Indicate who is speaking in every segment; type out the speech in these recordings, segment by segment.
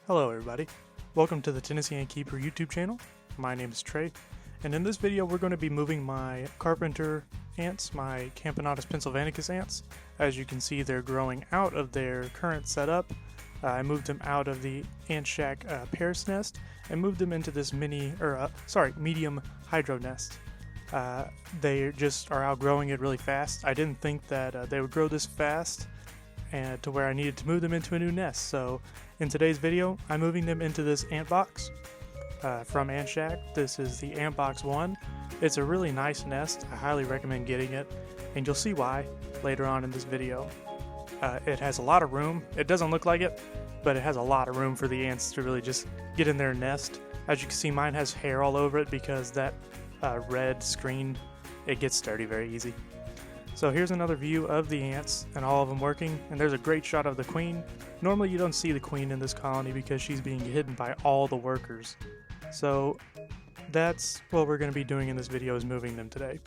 Speaker 1: Hello everybody, welcome to the Tennessee Ant Keeper YouTube channel. My name is Trey, and in this video we're going to be moving my carpenter ants, my Camponotus pennsylvanicus ants. As you can see, they're growing out of their current setup. I moved them out of the ant shack Paris nest and moved them into this medium hydro nest. They just are outgrowing it really fast. I didn't think that they would grow this fast and to where I needed to move them into a new nest. So in today's video, I'm moving them into this ant box from Ant Shack. This is the Ant Box 1. It's a really nice nest. I highly recommend getting it, and you'll see why later on in this video. It has a lot of room. It doesn't look like it, but it has a lot of room for the ants to really just get in their nest. As you can see, mine has hair all over it because that red screen, it gets dirty very easy. So here's another view of the ants and all of them working, and there's a great shot of the queen. Normally you don't see the queen in this colony because she's being hidden by all the workers. So that's what we're going to be doing in this video, is moving them today.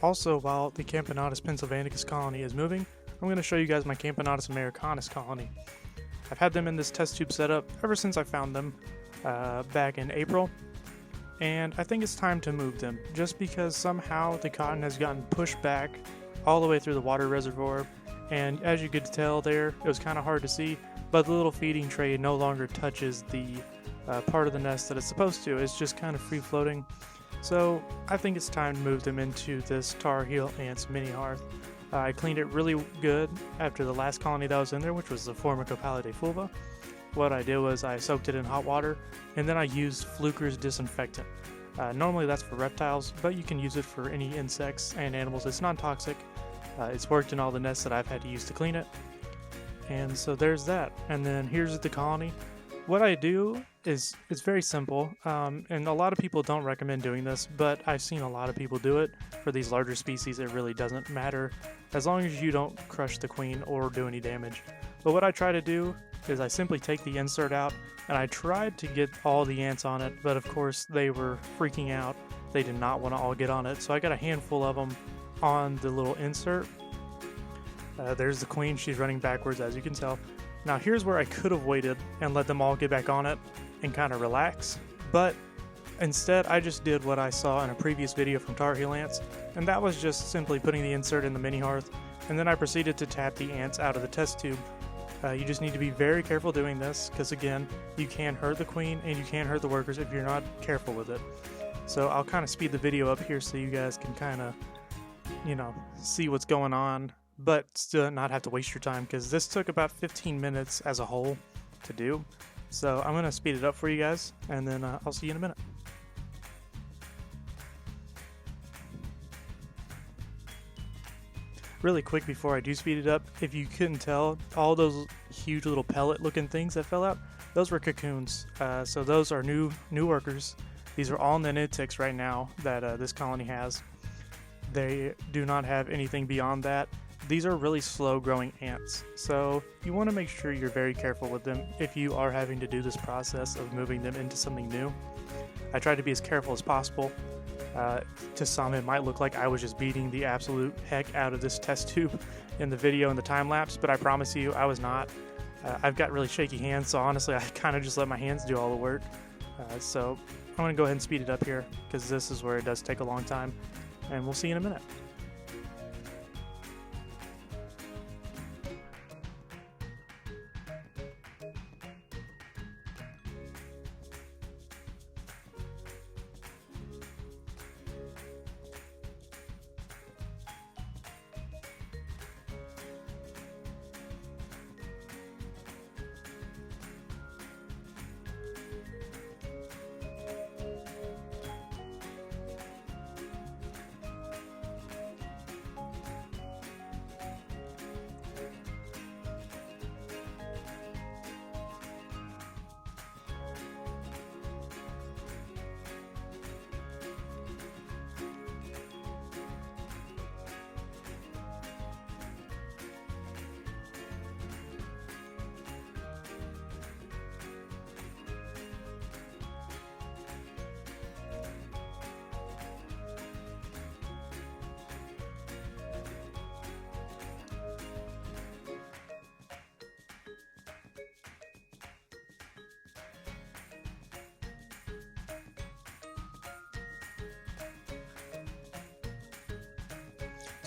Speaker 1: Also, while the Camponotus pennsylvanicus colony is moving, I'm going to show you guys my Camponotus americanus colony. I've had them in this test tube setup ever since I found them back in April. And I think it's time to move them, just because somehow the cotton has gotten pushed back all the way through the water reservoir, and as you could tell there, it was kind of hard to see, but the little feeding tray no longer touches the part of the nest that it's supposed to. It's just kind of free floating. So I think it's time to move them into this Tar Heel Ants mini hearth. I cleaned it really good after the last colony that was in there, which was the Formica pallida fulva. What I did was I soaked it in hot water, and then I used Fluker's disinfectant. Normally that's for reptiles, but you can use it for any insects and animals. It's non-toxic. It's worked in all the nests that I've had to use to clean it. And so there's that. And then here's the colony. What I do is, it's very simple, and a lot of people don't recommend doing this, but I've seen a lot of people do it. For these larger species, it really doesn't matter, as long as you don't crush the queen or do any damage. But what I try to do is I simply take the insert out, and I tried to get all the ants on it, but of course they were freaking out. They did not want to all get on it, so I got a handful of them on the little insert. There's the queen. She's running backwards, as you can tell. Now here's where I could have waited and let them all get back on it and kind of relax, but instead I just did what I saw in a previous video from Tar Heel Ants, and that was just simply putting the insert in the mini hearth, and then I proceeded to tap the ants out of the test tube. You just need to be very careful doing this, because again, you can hurt the queen and you can hurt the workers if you're not careful with it. So I'll kind of speed the video up here so you guys can kind of, see what's going on, but still not have to waste your time, because this took about 15 minutes as a whole to do. So I'm going to speed it up for you guys, and then I'll see you in a minute. Really quick before I do speed it up, if you couldn't tell, all those huge little pellet looking things that fell out, those were cocoons. So those are new workers. These are all nanitics right now that this colony has. They do not have anything beyond that. These are really slow growing ants, so you want to make sure you're very careful with them if you are having to do this process of moving them into something new. I try to be as careful as possible. To some, it might look like I was just beating the absolute heck out of this test tube in the video and the time lapse, but I promise you I was not. I've got really shaky hands, so honestly I kind of just let my hands do all the work. So I'm going to go ahead and speed it up here, because this is where it does take a long time, and we'll see you in a minute.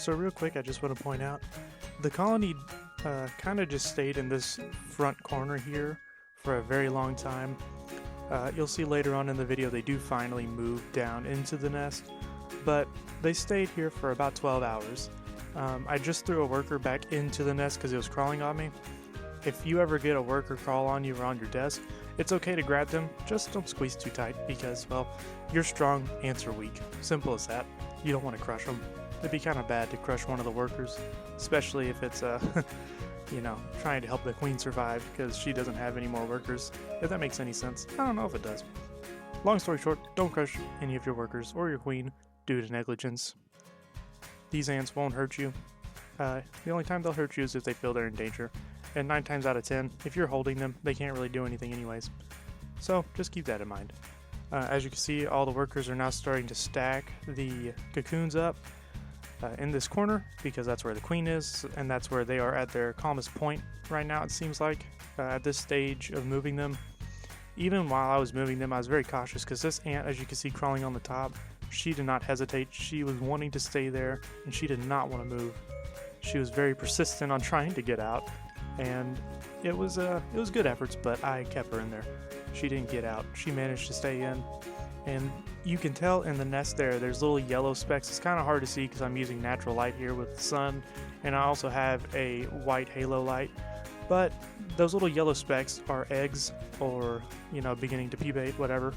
Speaker 1: So real quick, I just want to point out, the colony kind of just stayed in this front corner here for a very long time. You'll see later on in the video they do finally move down into the nest, but they stayed here for about 12 hours. I just threw a worker back into the nest because it was crawling on me. If you ever get a worker crawl on you or on your desk, it's okay to grab them, just don't squeeze too tight because, well, you're strong, ants are weak. Simple as that. You don't want to crush them. It'd be kind of bad to crush one of the workers, especially if it's, you know, trying to help the queen survive because she doesn't have any more workers. If that makes any sense. I don't know if it does. Long story short, don't crush any of your workers or your queen due to negligence. These ants won't hurt you. The only time they'll hurt you is if they feel they're in danger. And 9 times out of 10, if you're holding them, they can't really do anything anyways. So just keep that in mind. As you can see, all the workers are now starting to stack the cocoons up in this corner because that's where the queen is, and that's where they are at their calmest point right now, it seems like, at this stage of moving them. Even while I was moving them, I was very cautious because this ant, as you can see crawling on the top, she did not hesitate. She was wanting to stay there, and she did not want to move. She was very persistent on trying to get out, and it was good efforts, but I kept her in there. She didn't get out. She managed to stay in, and you can tell in the nest there's little yellow specks. It's kind of hard to see because I'm using natural light here with the sun, and I also have a white halo light, but those little yellow specks are eggs or, you know, beginning to pubate, whatever.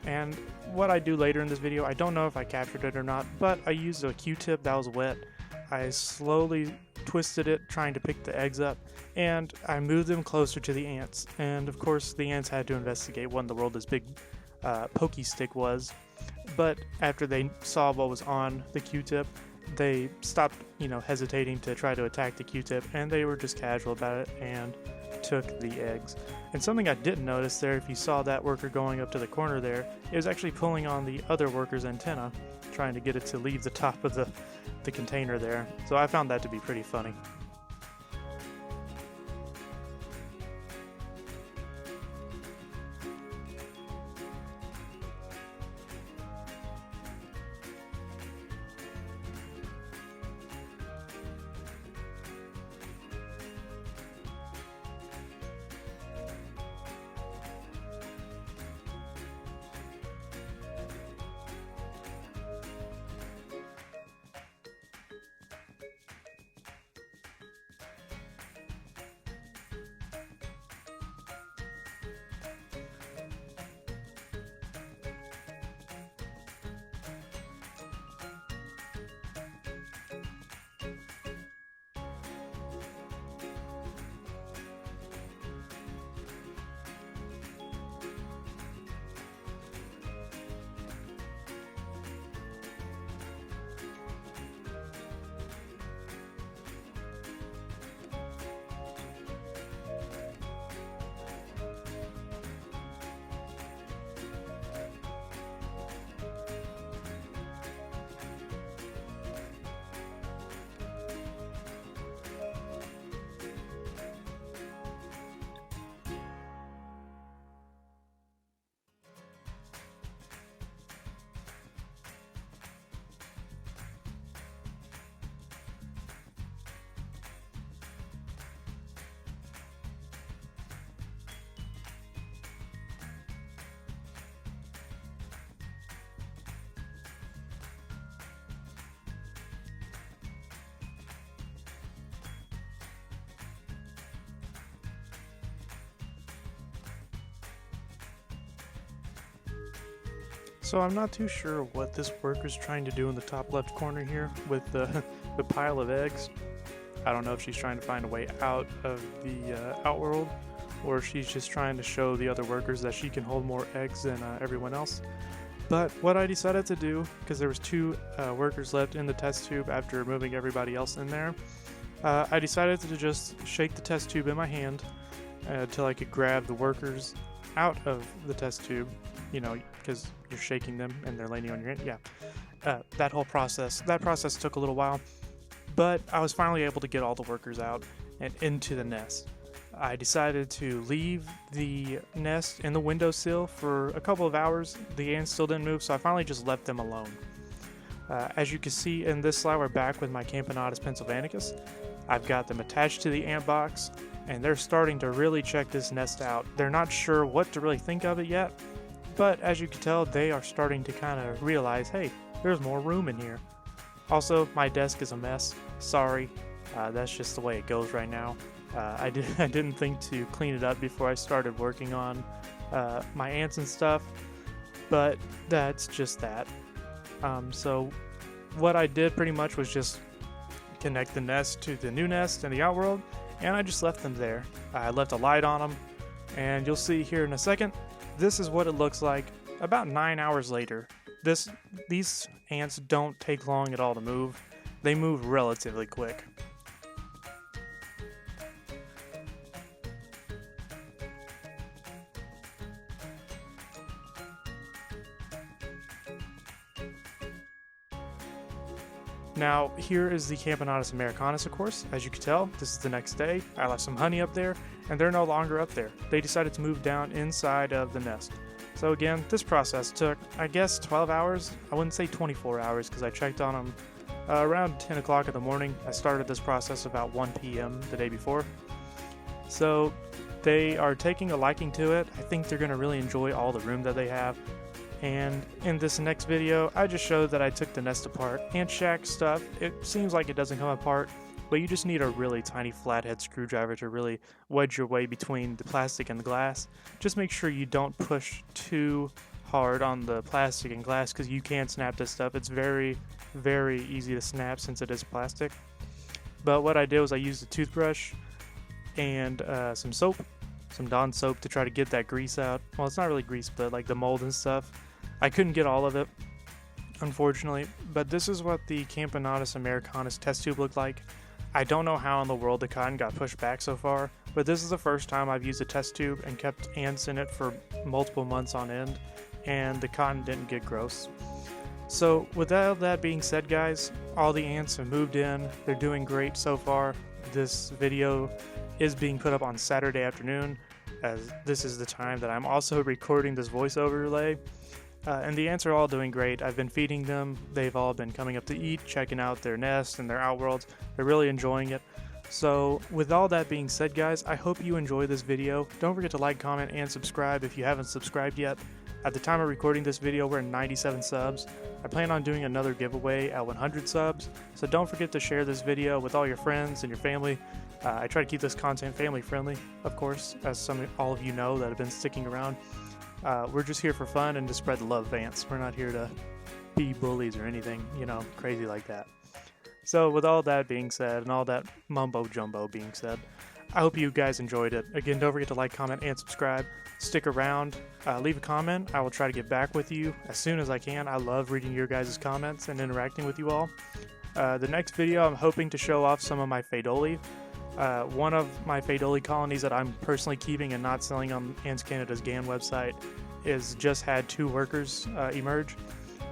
Speaker 1: And what I do later in this video, I don't know if I captured it or not, but I used a Q-tip that was wet. I slowly twisted it, trying to pick the eggs up, and I moved them closer to the ants. And of course, the ants had to investigate what in the world this big pokey stick was. But after they saw what was on the Q-tip, they stopped, you know, hesitating to try to attack the Q-tip, and they were just casual about it and took the eggs. And something I didn't notice there, if you saw that worker going up to the corner there, it was actually pulling on the other worker's antenna, trying to get it to leave the top of the container there. So I found that to be pretty funny. So I'm not too sure what this worker's trying to do in the top left corner here with the pile of eggs. I don't know if she's trying to find a way out of the outworld, or if she's just trying to show the other workers that she can hold more eggs than everyone else. But what I decided to do, because there was 2 workers left in the test tube after moving everybody else in there, I decided to just shake the test tube in my hand until I could grab the workers out of the test tube, you know, because you're shaking them and they're landing on your hand. Yeah, that process took a little while, but I was finally able to get all the workers out and into the nest. I decided to leave the nest in the windowsill for a couple of hours. The ants still didn't move, so I finally just left them alone. As you can see in this slide, we're back with my Camponotus pennsylvanicus. I've got them attached to the ant box, and they're starting to really check this nest out. They're not sure what to really think of it yet, but as you can tell, they are starting to kind of realize, hey, there's more room in here. Also, my desk is a mess. Sorry, that's just the way it goes right now. I didn't think to clean it up before I started working on my ants and stuff, but that's just that. So what I did pretty much was just connect the nest to the new nest in the outworld, and I just left them there. I left a light on them, and you'll see here in a second, this is what it looks like about 9 hours later. These ants don't take long at all to move. They move relatively quick. Now, here is the Camponotus americanus, of course. As you can tell, this is the next day. I left some honey up there, and they're no longer up there. They decided to move down inside of the nest. So again, this process took, I guess, 12 hours. I wouldn't say 24 hours because I checked on them around 10 o'clock in the morning. I started this process about 1 p.m. the day before. So they are taking a liking to it. I think they're going to really enjoy all the room that they have. And in this next video, I just showed that I took the nest apart. Ant shack stuff, it seems like it doesn't come apart, but you just need a really tiny flathead screwdriver to really wedge your way between the plastic and the glass. Just make sure you don't push too hard on the plastic and glass because you can snap this stuff. It's very, very easy to snap since it is plastic. But what I did was I used a toothbrush and some soap, some Dawn soap to try to get that grease out. Well, it's not really grease, but like the mold and stuff. I couldn't get all of it, unfortunately, but this is what the Camponotus americanus test tube looked like. I don't know how in the world the cotton got pushed back so far, but this is the first time I've used a test tube and kept ants in it for multiple months on end, and the cotton didn't get gross. So with all that being said, guys, all the ants have moved in. They're doing great so far. This video is being put up on Saturday afternoon, as this is the time that I'm also recording this voice overlay. And the ants are all doing great. I've been feeding them. They've all been coming up to eat, checking out their nests and their outworlds. They're really enjoying it. So with all that being said, guys, I hope you enjoy this video. Don't forget to like, comment, and subscribe if you haven't subscribed yet. At the time of recording this video, we're at 97 subs. I plan on doing another giveaway at 100 subs, so don't forget to share this video with all your friends and your family. I try to keep this content family friendly, of course, as all of you know that have been sticking around. We're just here for fun and to spread the love of ants. We're not here to be bullies or anything, crazy like that. So with all that being said and all that mumbo jumbo being said, I hope you guys enjoyed it. Again, don't forget to like, comment, and subscribe. Stick around, leave a comment. I will try to get back with you as soon as I can. I love reading your guys' comments and interacting with you all. The next video, I'm hoping to show off some of my Phaedoli. One of my Phaedoli colonies that I'm personally keeping and not selling on Ants Canada's GAN website is just had 2 workers emerge,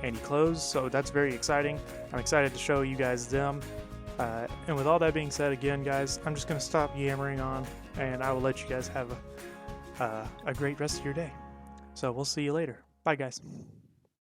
Speaker 1: and he closed, so that's very exciting. I'm excited to show you guys them. And with all that being said, again, guys, I'm just going to stop yammering on, and I will let you guys have a great rest of your day. So we'll see you later. Bye, guys.